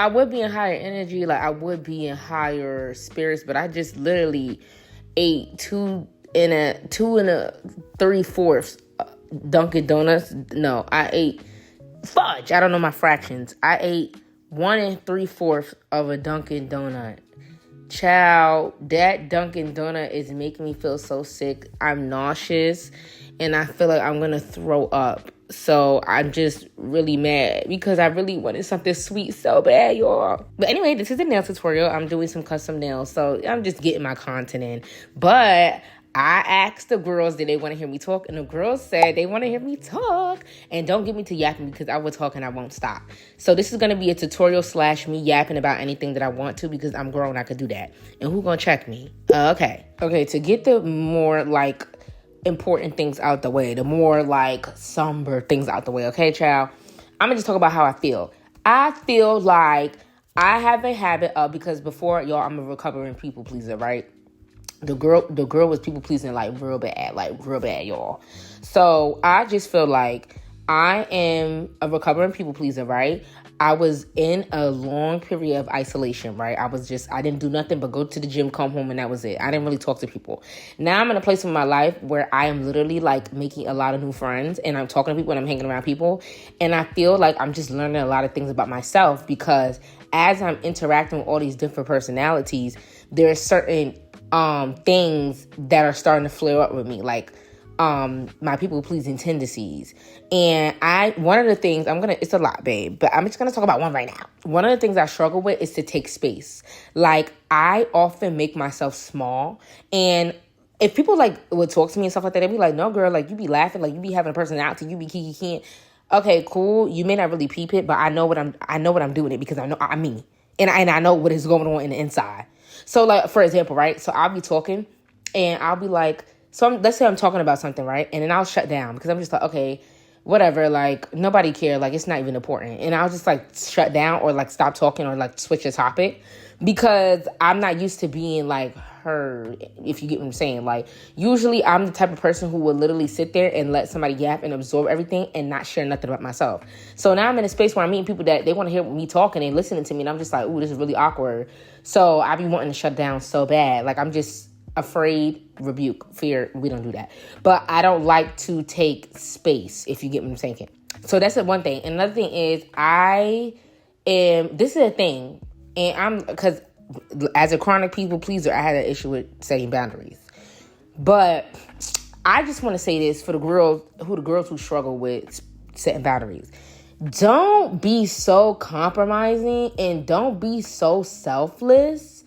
I would be in higher energy, like I would be in higher spirits, but I just literally ate two and a 3/4 Dunkin' Donuts. No, I ate fudge. I don't know my fractions. I ate 1 3/4 of a Dunkin' Donut. Child, that Dunkin' Donut is making me feel so sick. I'm nauseous and I feel like I'm gonna throw up. So I'm just really mad because I really wanted something sweet so bad, y'all. But anyway, this is a nail tutorial. I'm doing some custom nails, so I'm just getting my content in. But I asked the girls, did they want to hear me talk? And the girls said they want to hear me talk. And don't get me to yapping because I will talk and I won't stop. So this is going to be a tutorial / me yapping about anything that I want to because I'm grown. I could do that. And who going to check me? Okay, to get the more like important things out the way, the more like somber things out the way. Okay, child? I'm going to just talk about how I feel. I feel like I have a habit of, because before, y'all, I'm a recovering people pleaser, right? The girl was people pleasing like real bad, y'all. So I just feel like I am a recovering people pleaser, right? I was in a long period of isolation, right? I didn't do nothing but go to the gym, come home, and that was it. I didn't really talk to people. Now I'm in a place in my life where I am literally like making a lot of new friends and I'm talking to people and I'm hanging around people. And I feel like I'm just learning a lot of things about myself because as I'm interacting with all these different personalities, there are certain things that are starting to flare up with me, like my people pleasing tendencies. And one of the things it's a lot, babe, but I'm just gonna talk about one right now. One of the things I struggle with is to take space. Like I often make myself small, and if people like would talk to me and stuff like that, they'd be like, no girl, like you be laughing, like you be having a personality, you be kiki. Okay, cool. You may not really peep it, but I know what I'm doing it because I know I'm me. And I know what is going on in the inside. So, like, for example, right? So, I'll be talking, and I'll be like, let's say I'm talking about something, right? And then I'll shut down, because I'm just like, okay, whatever, like, nobody cares, like, it's not even important. And I'll just, like, shut down, or, like, stop talking, or, like, switch the topic, because I'm not used to being, like, heard, if you get what I'm saying. Like, usually I'm the type of person who will literally sit there and let somebody yap and absorb everything and not share nothing about myself. So now I'm in a space where I'm meeting people that they want to hear me talking and listening to me, and I'm just like, ooh, this is really awkward. So I be wanting to shut down so bad. Like, I'm just afraid, rebuke, fear. We don't do that. But I don't like to take space, if you get what I'm saying. So that's the one thing. And another thing is this is a thing, and because as a chronic people pleaser, I had an issue with setting boundaries. But I just want to say this for the girls who struggle with setting boundaries. Don't be so compromising and don't be so selfless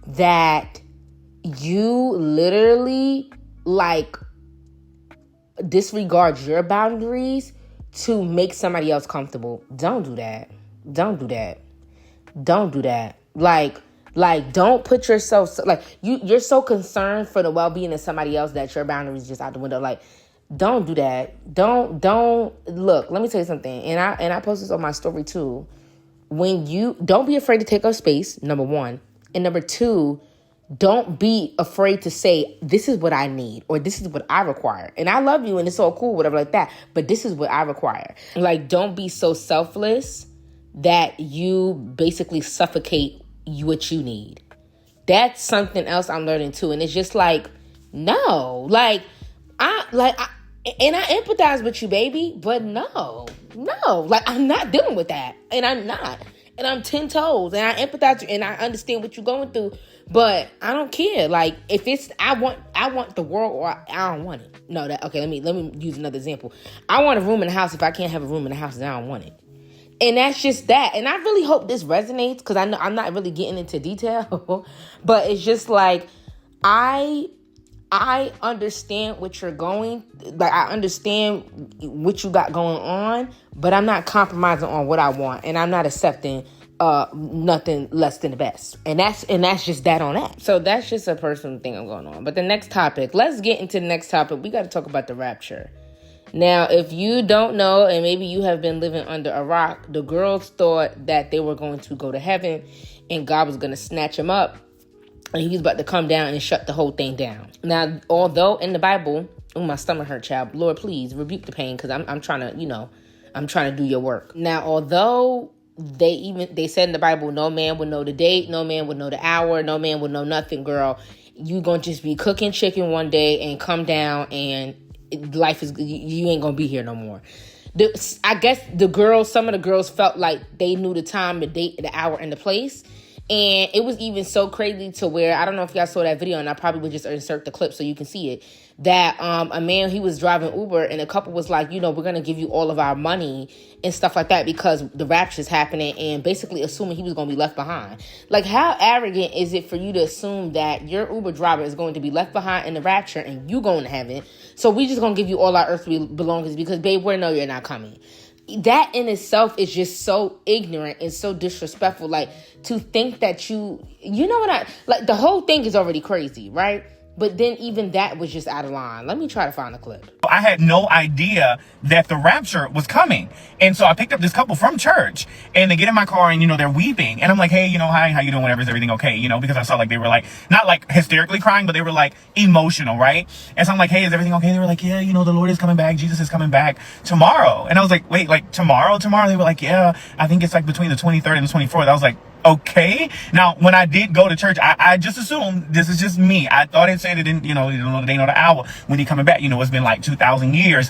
that you literally like disregard your boundaries to make somebody else comfortable. Don't do that. Don't do that. Don't do that. Like, don't put yourself, like, you're so concerned for the well-being of somebody else that your boundaries just out the window. Like, don't do that. Don't, look, let me tell you something. And I post this on my story too. Don't be afraid to take up space, number one. And number two, don't be afraid to say, this is what I need, or this is what I require. And I love you and it's all cool, whatever like that. But this is what I require. Like, don't be so selfless that you basically suffocate what you need. That's something else I'm learning too. And it's just like, no, I empathize with you, baby, but no, like, I'm not dealing with that. And I'm not. And I'm 10 toes and I empathize and I understand what you're going through, but I don't care. Like, if it's, I want the world, or I don't want it. No, okay, let me use another example. I want a room in the house. If I can't have a room in the house, then I don't want it. And that's just that. And I really hope this resonates, because I know I'm not really getting into detail, but it's just like, I understand what you're going, like, I understand what you got going on, but I'm not compromising on what I want, and I'm not accepting nothing less than the best. And that's just that on that. So that's just a personal thing I'm going on. But the next topic, let's get into the next topic. We got to talk about the rapture. Now, if you don't know, and maybe you have been living under a rock, the girls thought that they were going to go to heaven and God was going to snatch them up and he was about to come down and shut the whole thing down. Now, although in the Bible, my stomach hurt, child. Lord, please rebuke the pain, because I'm trying to, I'm trying to do your work. Now, although they said in the Bible, no man would know the date, no man would know the hour, no man would know nothing, girl. You gonna just be cooking chicken one day and come down, and life is, you ain't gonna be here no more. I guess some of the girls felt like they knew the time, the date, the hour, and the place. And it was even so crazy to where, I don't know if y'all saw that video, and I probably would just insert the clip so you can see it, that a man, he was driving Uber, and a couple was like, we're going to give you all of our money and stuff like that because the rapture's happening, and basically assuming he was going to be left behind. Like, how arrogant is it for you to assume that your Uber driver is going to be left behind in the rapture and you going to heaven, so we just going to give you all our earthly belongings because, babe, we know you're not coming. That in itself is just so ignorant and so disrespectful. Like, to think that you know what like, the whole thing is already crazy, right? But then even that was just out of line. Let me try to find the clip. I had no idea that the rapture was coming. And so I picked up this couple from church, and they get in my car and, they're weeping. And I'm like, hey, hi, how you doing? Whatever, is everything okay? Because I saw like they were like, not like hysterically crying, but they were like emotional, right? And so I'm like, hey, is everything okay? They were like, yeah, the Lord is coming back. Jesus is coming back tomorrow. And I was like, wait, like tomorrow? They were like, yeah, I think it's like between the 23rd and the 24th. I was like, okay. Now, when I did go to church, I just assumed, this is just me, I thought it said it didn't, they know the hour when he coming back. It's been like 2,000 years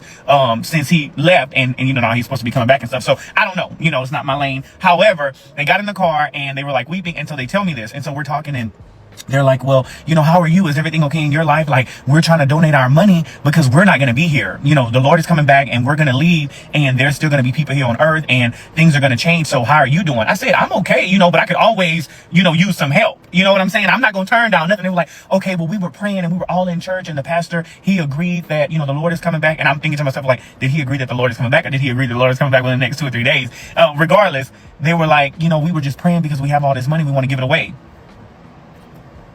since he left, and now he's supposed to be coming back and stuff. So I don't know, it's not my lane. However, they got in the car and they were like weeping until they tell me this. And so we're talking, and they're like, well, how are you? Is everything okay in your life? Like, we're trying to donate our money because we're not going to be here. The Lord is coming back and we're going to leave, and there's still going to be people here on earth, and things are going to change. So how are you doing? I said, I'm okay, but I could always, use some help. You know what I'm saying? I'm not going to turn down nothing. They were like, okay, well, we were praying and we were all in church, and the pastor, he agreed that, the Lord is coming back. And I'm thinking to myself, like, did he agree that the Lord is coming back, or did he agree that the Lord is coming back within the next 2 or 3 days? Regardless, they were like, we were just praying because we have all this money. We want to give it away.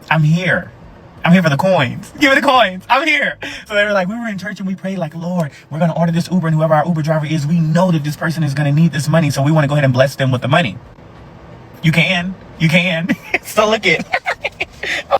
I'm here. I'm here for the coins. Give me the coins. I'm here. So they were like, we were in church and we prayed like, Lord, we're going to order this Uber, and whoever our Uber driver is, we know that this person is going to need this money. So we want to go ahead and bless them with the money. You can. So look it.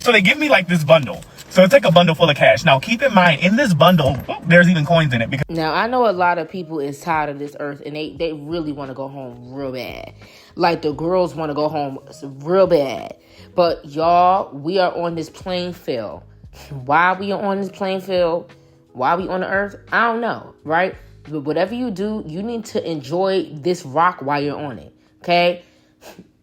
So they give me like this bundle. So it's like a bundle full of cash. Now, keep in mind, in this bundle, there's even coins in it. Because now, I know a lot of people is tired of this earth, and they really want to go home real bad. Like, the girls want to go home real bad. But y'all, we are on this playing field. Why we are on this playing field? Why we on the earth? I don't know, right? But whatever you do, you need to enjoy this rock while you're on it, okay?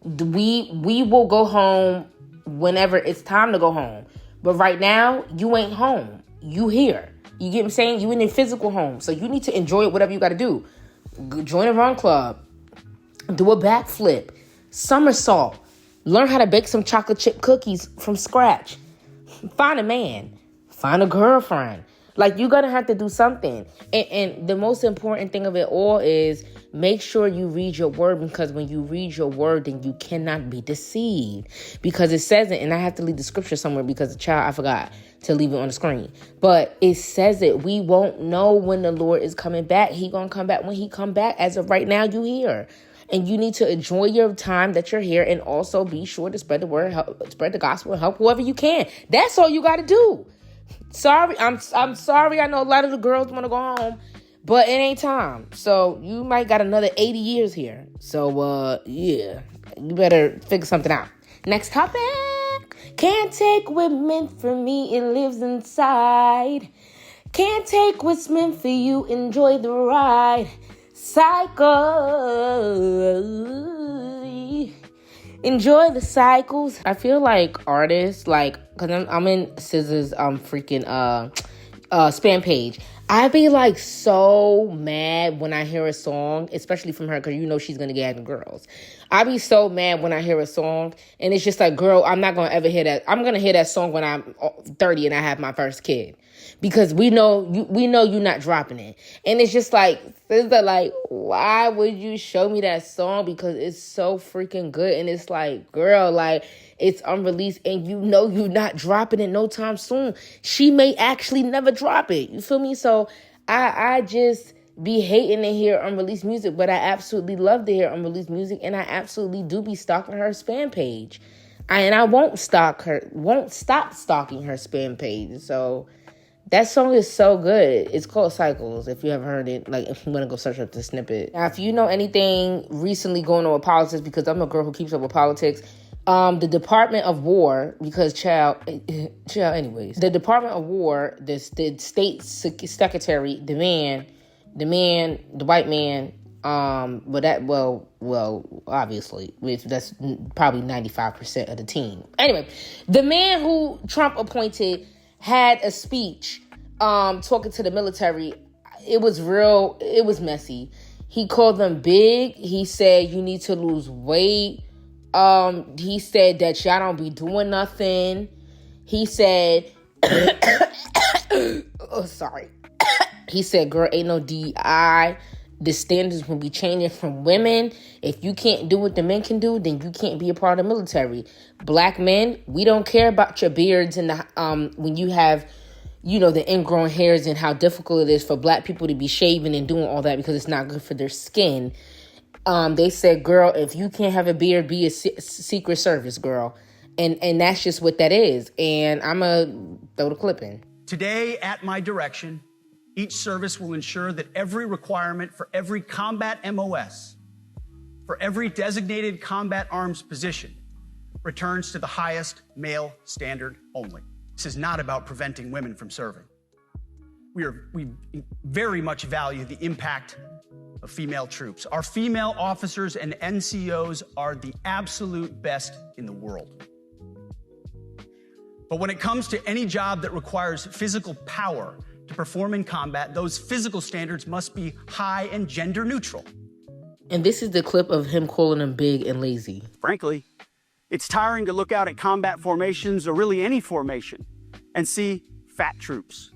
We will go home whenever it's time to go home. But right now, you ain't home. You here. You get what I'm saying? You in a physical home. So you need to enjoy it, whatever you got to do. Join a run club. Do a backflip. Somersault. Learn how to bake some chocolate chip cookies from scratch. Find a man. Find a girlfriend. Like, you're going to have to do something. And the most important thing of it all is make sure you read your word, because when you read your word, then you cannot be deceived. Because it says it, and I have to leave the scripture somewhere because the child, I forgot to leave it on the screen. But it says it. We won't know when the Lord is coming back. He going to come back when he come back. As of right now, you here. And you need to enjoy your time that you're here, and also be sure to spread the word, spread the gospel, and help whoever you can. That's all you got to do. Sorry, I'm sorry. I know a lot of the girls want to go home, but it ain't time. So you might got another 80 years here. So yeah, you better figure something out. Next topic. Can't take what meant for me, it lives inside. Can't take what's meant for you, enjoy the ride. Cycle. Enjoy the cycles. I feel like artists, like, because I'm in SZA's freaking spam page. I be like so mad when I hear a song, especially from her, because she's gonna get at the girls. I be so mad when I hear a song, and it's just like, girl, I'm not gonna ever hear that. I'm gonna hear that song when I'm 30 and I have my first kid, because we know you're not dropping it. And it's just like, SZA, like, why would you show me that song? Because it's so freaking good, and it's like, girl, like, it's unreleased, and you're not dropping it no time soon. She may actually never drop it. You feel me? So I just be hating to hear unreleased music, but I absolutely love to hear unreleased music, and I absolutely do be stalking her spam page. And I won't stop stalking her spam page. So That song is so good. It's called Cycles, if you haven't heard it. Like, if you want to go search up the snippet. Now, if you know anything recently going on with politics, because I'm a girl who keeps up with politics, the Department of War, because anyways, the Department of War, the state secretary, the white man, obviously, that's probably 95% of the team. Anyway, the man who Trump appointed had a speech, talking to the military. It was messy. He called them big. He said, you need to lose weight. He said that y'all don't be doing nothing. He said, sorry. He said, girl, ain't no DEI. The standards will be changing from women. If you can't do what the men can do, then you can't be a part of the military. Black men, we don't care about your beards and the when you have, the ingrown hairs and how difficult it is for black people to be shaving and doing all that because it's not good for their skin. They said, girl, if you can't have a beard, be a Secret Service girl. And that's just what that is. And I'm going to throw the clip in. Today, at my direction, each service will ensure that every requirement for every combat MOS, for every designated combat arms position, returns to the highest male standard only. This is not about preventing women from serving. We very much value the impact of female troops. Our female officers and NCOs are the absolute best in the world. But when it comes to any job that requires physical power to perform in combat, those physical standards must be high and gender neutral. And this is the clip of him calling them big and lazy. Frankly, it's tiring to look out at combat formations, or really any formation, and see fat troops.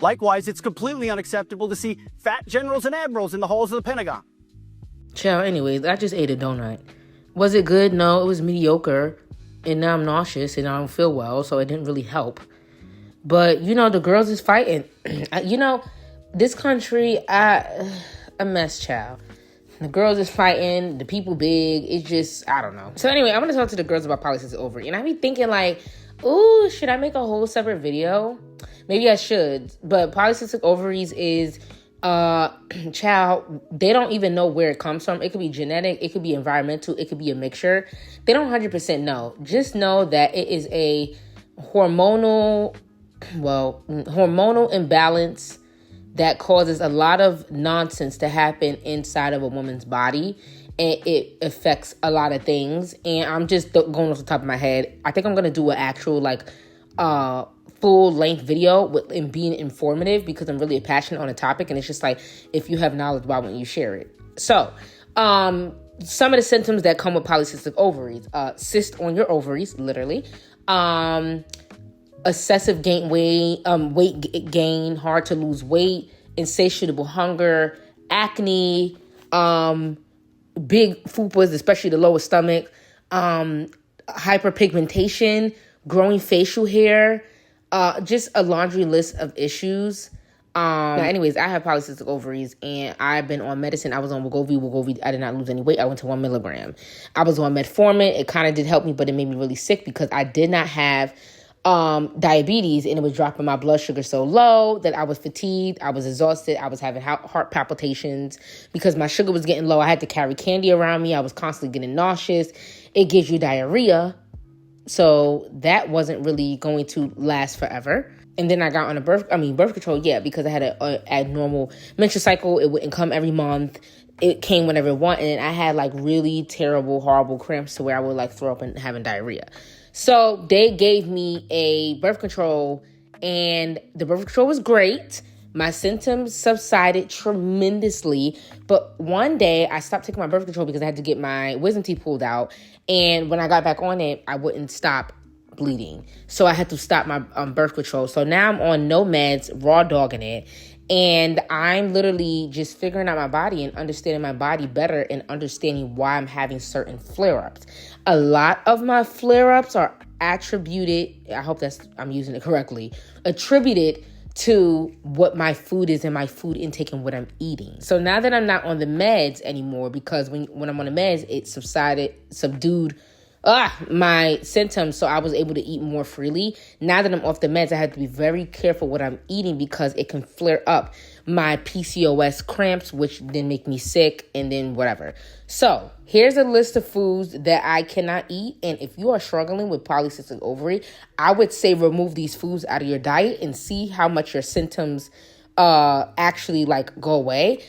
Likewise, it's completely unacceptable to see fat generals and admirals in the halls of the Pentagon. Anyways, I just ate a donut. Was it good? No, it was mediocre. And now I'm nauseous and I don't feel well, so it didn't really help. But, the girls is fighting. This country, a mess, child. The girls is fighting, the people big. It's just, I don't know. So anyway, I'm going to talk to the girls about politics over. And I be thinking like, ooh, should I make a whole separate video? Maybe I should. But polycystic ovaries is, child, they don't even know where it comes from. It could be genetic. It could be environmental. It could be a mixture. They don't 100% know. Just know that it is a hormonal imbalance that causes a lot of nonsense to happen inside of a woman's body, and it affects a lot of things. And I'm just going off the top of my head. I think I'm gonna do an actual full length video and being informative, because I'm really passionate on the topic, and it's just like, if you have knowledge, why wouldn't you share it? So some of the symptoms that come with polycystic ovaries: cyst on your ovaries, literally. Excessive weight gain, hard to lose weight, insatiable hunger, acne, big fupas, especially the lower stomach, hyperpigmentation, growing facial hair, just a laundry list of issues. Anyways, I have polycystic ovaries and I've been on medicine. I was on Wegovy. I did not lose any weight. I went to 1 milligram. I was on metformin. It kind of did help me, but it made me really sick because I did not have diabetes, and it was dropping my blood sugar so low that I was fatigued, I was exhausted, I was having heart palpitations because my sugar was getting low. I had to carry candy around me. I was constantly getting nauseous. It gives you diarrhea, so that wasn't really going to last forever. And then I got on birth control, because I had a abnormal menstrual cycle. It wouldn't come every month. It came whenever it wanted, and I had really terrible, horrible cramps to where I would throw up and having diarrhea. So they gave me a birth control, and the birth control was great. My symptoms subsided tremendously. But one day I stopped taking my birth control because I had to get my wisdom teeth pulled out. And when I got back on it, I wouldn't stop bleeding. So I had to stop my birth control. So now I'm on no meds, raw dogging it. And I'm literally just figuring out my body and understanding my body better and understanding why I'm having certain flare-ups. A lot of my flare-ups are attributed, I hope I'm using it correctly, attributed to what my food is and my food intake and what I'm eating. So now that I'm not on the meds anymore, because when I'm on the meds, it subdued my symptoms, so I was able to eat more freely. Now that I'm off the meds, I have to be very careful what I'm eating because it can flare up my PCOS cramps, which then make me sick and then whatever. So here's a list of foods that I cannot eat. And if you are struggling with polycystic ovary, I would say remove these foods out of your diet and see how much your symptoms actually like go away.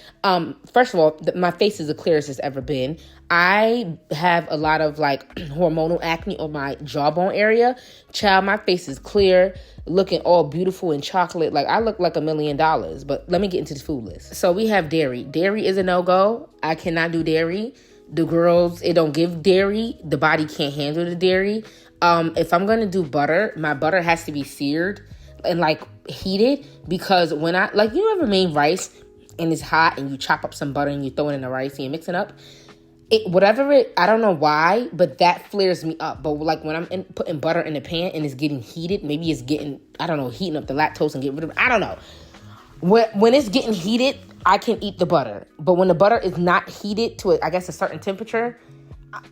First of all, my face is the clearest it's ever been. I have a lot of like hormonal acne on my jawbone area. Child, my face is clear, looking all beautiful and chocolate. Like I look like $1 million. But let me get into the food list. So we have dairy. Dairy is a no-go. I cannot do dairy. The girls, it don't give dairy. The body can't handle the dairy. If I'm gonna do butter, my butter has to be seared and like heated, because when I like, you ever made rice and it's hot and you chop up some butter and you throw it in the rice and you mix it up, I don't know why, but that flares me up. But like when I'm putting butter in the pan and it's getting heated, maybe it's getting, I don't know, heating up the lactose and getting rid of it. I don't know. When it's getting heated, I can eat the butter. But when the butter is not heated to, I guess, a certain temperature,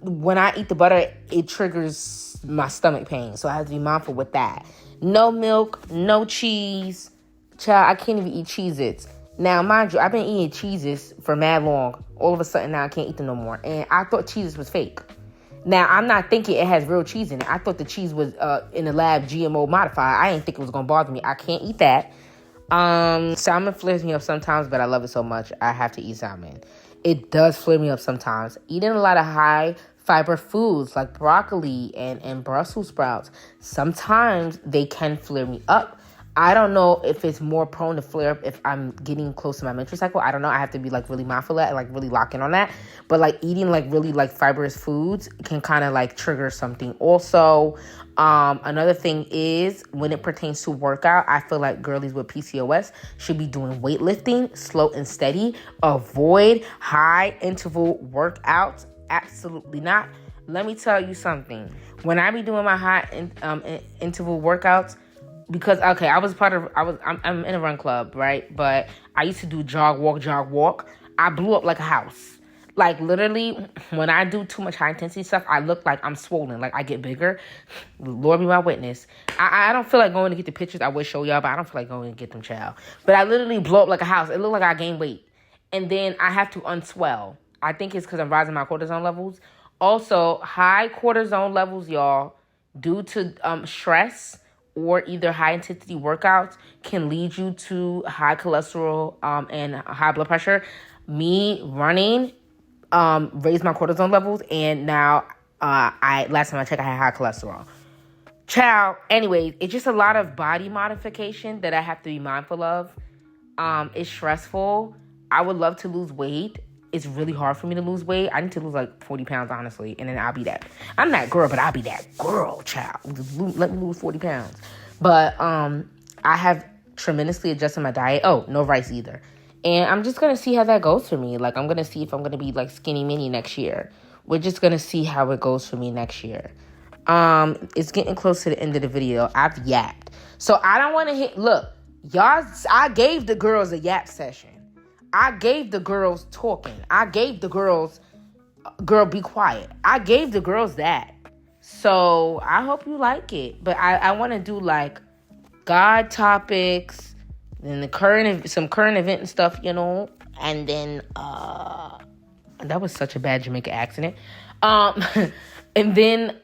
when I eat the butter, it triggers my stomach pain. So I have to be mindful with that. No milk, no cheese. Child, I can't even eat Cheez-Its. Now, mind you, I've been eating Cheez-Its for mad long. All of a sudden, now I can't eat them no more. And I thought Cheez-Its was fake. Now, I'm not thinking it has real cheese in it. I thought the cheese was in the lab GMO modified. I didn't think it was going to bother me. I can't eat that. Salmon flares me up sometimes, but I love it so much, I have to eat salmon. It does flare me up sometimes. Eating a lot of high fiber foods like broccoli and Brussels sprouts, sometimes they can flare me up. I don't know if it's more prone to flare up if I'm getting close to my menstrual cycle. I don't know. I have to be like really mindful of that and like really lock in on that. But like eating like really like fibrous foods can kind of like trigger something. Also, another thing is when it pertains to workout, I feel like girlies with PCOS should be doing weightlifting, slow and steady. Avoid high interval workouts. Absolutely not. Let me tell you something. When I be doing my high interval workouts, because okay, I'm in a run club, right? But I used to do jog walk. I blew up like a house. Like literally, when I do too much high intensity stuff, I look like I'm swollen. Like I get bigger. Lord be my witness. I don't feel like going to get the pictures. I would show y'all, but I don't feel like going to get them, child. But I literally blow up like a house. It looked like I gained weight, and then I have to unswell. I think it's because I'm rising my cortisone levels. Also, high cortisone levels, y'all, due to stress or either high-intensity workouts can lead you to high cholesterol and high blood pressure. Me running raised my cortisone levels, and now last time I checked, I had high cholesterol. Child, anyways, it's just a lot of body modification that I have to be mindful of. It's stressful. I would love to lose weight. It's really hard for me to lose weight. I need to lose like 40 pounds, honestly. And then I'll be that. I'm that girl, but I'll be that girl, child. Let me lose 40 pounds. But I have tremendously adjusted my diet. Oh, no rice either. And I'm just going to see how that goes for me. Like, I'm going to see if I'm going to be like skinny mini next year. We're just going to see how it goes for me next year. It's getting close to the end of the video. I've yapped. So I don't want to look, y'all, I gave the girls a yap session. I gave the girls talking. I gave the girls, girl, be quiet. I gave the girls that. So I hope you like it. But I want to do like God topics, then some current event and stuff, you know. And then that was such a bad Jamaica accident. And then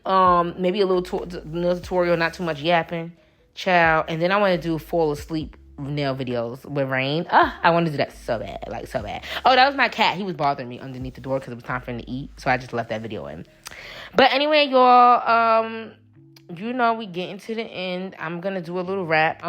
maybe a little tutorial, not too much yapping, child. And then I want to do fall asleep nail videos with rain. I want to do that so bad, like so bad. Oh, that was my cat. He was bothering me underneath the door because it was time for him to eat, so I just left that video in. But anyway, y'all, you know, we getting to the end. I'm gonna do a little rap.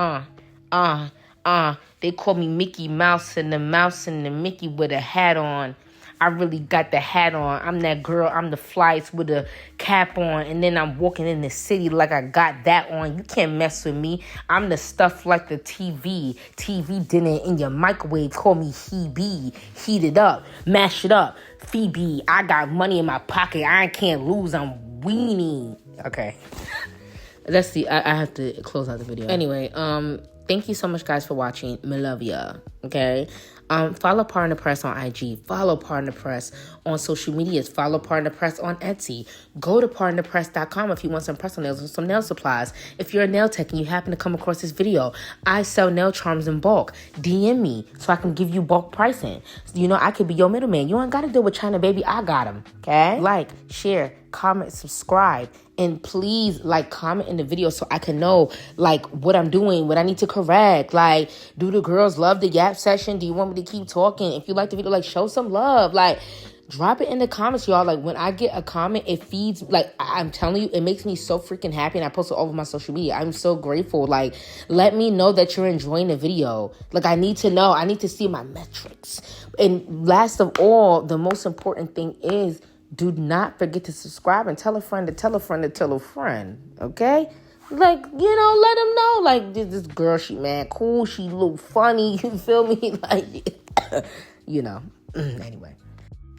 They call me Mickey Mouse and the Mickey with a hat on. I really got the hat on. I'm that girl. I'm the flights with a cap on. And then I'm walking in the city like I got that on. You can't mess with me. I'm the stuff like the TV. TV dinner in your microwave. Call me Hebe. Heat it up. Mash it up. Phoebe. I got money in my pocket. I can't lose. I'm weenie. Okay. Let's see. I have to close out the video. Anyway, thank you so much, guys, for watching. Me love ya. Okay. Follow Pardon the Press on IG. Follow Pardon the Press on social medias. Follow Pardon the Press on Etsy. Go to PardonThePress.com if you want some press-on nails or some nail supplies. If you're a nail tech and you happen to come across this video, I sell nail charms in bulk. DM me so I can give you bulk pricing. You know, I could be your middleman. You ain't got to deal with China, baby. I got them. Okay? Like, share, comment, subscribe. And please, like, comment in the video so I can know, like, what I'm doing, what I need to correct. Like, do the girls love the yap session? Do you want me to keep talking? If you like the video, like, show some love. Like, drop it in the comments, y'all. Like, when I get a comment, it feeds, like, I'm telling you, it makes me so freaking happy. And I post it all over my social media. I'm so grateful. Like, let me know that you're enjoying the video. Like, I need to know. I need to see my metrics. And last of all, the most important thing is, do not forget to subscribe and tell a friend to tell a friend to tell a friend, okay? Like, you know, let them know, like, this girl, she mad cool, she look funny, you feel me? Like, you know, anyway.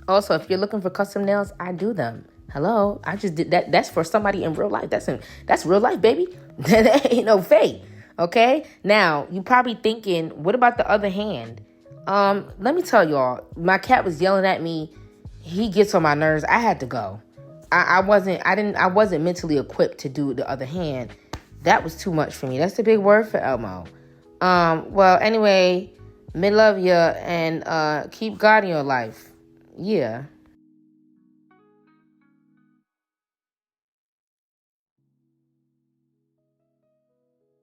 Also, if you're looking for custom nails, I do them. Hello, I just did that. That's for somebody in real life. That's real life, baby. That ain't no fake, okay? Now, you probably thinking, what about the other hand? Let me tell y'all, my cat was yelling at me. He gets on my nerves. I had to go. I wasn't mentally equipped to do the other hand. That was too much for me. That's a big word for Elmo. Well, anyway, me love ya and keep God in your life. Yeah.